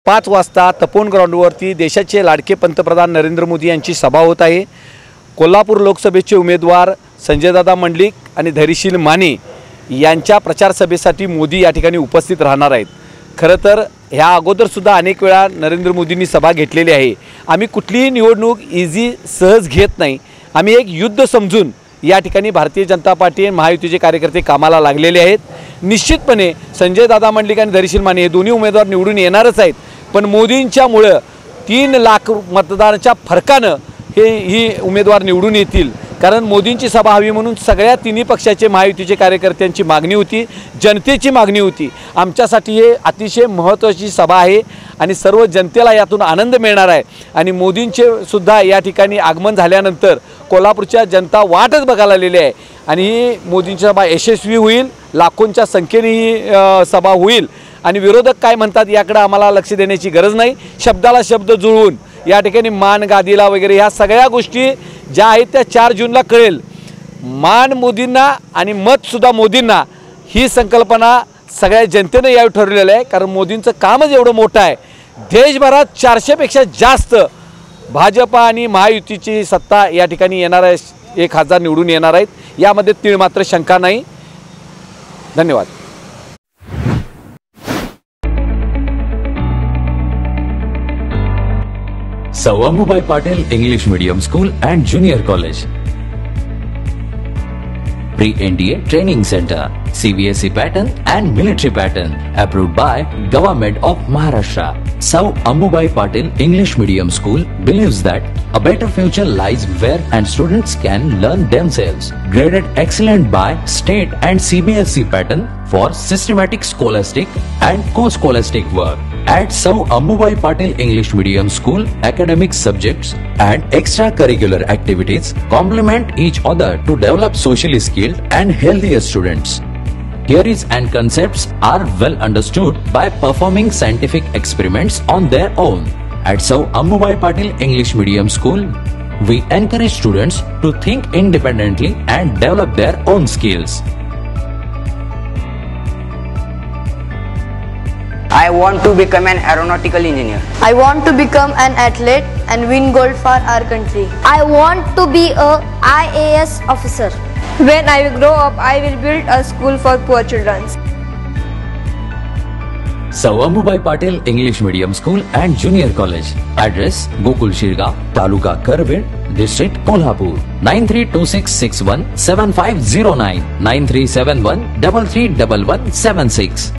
5 वाजता तपोवन ग्राउंडवरती देशाचे लाडके पंतप्रधान नरेंद्र मोदी यांची सभा होत आहे। कोल्हापूर लोकसभेचे उमेदवार संजयदादा मंडलिक आणि धैर्यशील माने यांच्या प्रचार सभेसाठी मोदी या ठिकाणी उपस्थित राहणार आहेत। खरं तर ह्या अगोदर सुद्धा अनेक वेळा नरेंद्र मोदींनी सभा घेतलेली आहे। आम्ही कुठलीही निवडणूक इझी सहज घेत नाही, आम्ही एक युद्ध समजून या ठिकाणी भारतीय जनता पार्टी आणि महायुतीचे कार्यकर्ते कामाला लागलेले आहेत। निश्चितपणे संजयदादा मंडलिक आणि धैर्यशील माने हे दोन्ही उमेदवार निवडून येणारच आहेत, पण मोदींच्यामुळे 3 लाख मतदानाच्या फरकानं ही उमेदवार निवडून येतील। कारण मोदींची सभा हवी म्हणून सगळ्या तिन्ही पक्षाचे महायुतीचे कार्यकर्त्यांची मागणी होती, जनतेची मागणी होती। आमच्यासाठी हे अतिशय महत्त्वाची सभा आहे आणि सर्व जनतेला यातून आनंद मिळणार आहे। आणि मोदींचे सुद्धा या ठिकाणी आगमन झाल्यानंतर कोल्हापूरच्या जनता वाटच बघायला आलेली आहे आणि ही मोदींची सभा यशस्वी होईल, लाखोंच्या संख्येने ही सभा होईल। आणि विरोधक काय म्हणतात याकडे आम्हाला लक्ष देण्याची गरज नाही। शब्दाला शब्द जुळवून या ठिकाणी मान गादीला वगैरे ह्या सगळ्या गोष्टी ज्या आहेत त्या 4 जूनला कळेल। मान मोदींना आणि मतसुद्धा मोदींना ही संकल्पना सगळ्या जनतेने यावेळी ठरवलेलं आहे। कारण मोदींचं कामच एवढं मोठं आहे। देशभरात 400 पेक्षा जास्त भाजपा आणि महायुतीची सत्ता या ठिकाणी येणार आहे, 1000 निवडून येणार आहेत, यामध्ये तीळ मात्र शंका नाही। धन्यवाद। Sir Ammubai Patil English Medium School and Junior College. Pre-NDA Training Center, CBSE pattern and military pattern, approved by Government of Maharashtra. Sir Ammubai Patil English Medium School believes that a better future lies where and students can learn themselves. Graded excellent by state and CBSE pattern for systematic scholastic and co-scholastic work. At Sir Ammubai Patil English Medium School, academic subjects and extracurricular activities complement each other to develop socially skilled and healthier students. Theories and concepts are well understood by performing scientific experiments on their own. At Sir Ammubai Patil English Medium School, we encourage students to think independently and develop their own skills. I want to become an aeronautical engineer. I want to become an athlete and win gold for our country. I want to be a IAS officer. When I grow up, I will build a school for poor children. Sir Ammubai Patil English Medium School and Junior College. Address: Gokul Shirgaon, Taluka Karved, District Kolhapur. 9326617509, 9371331176.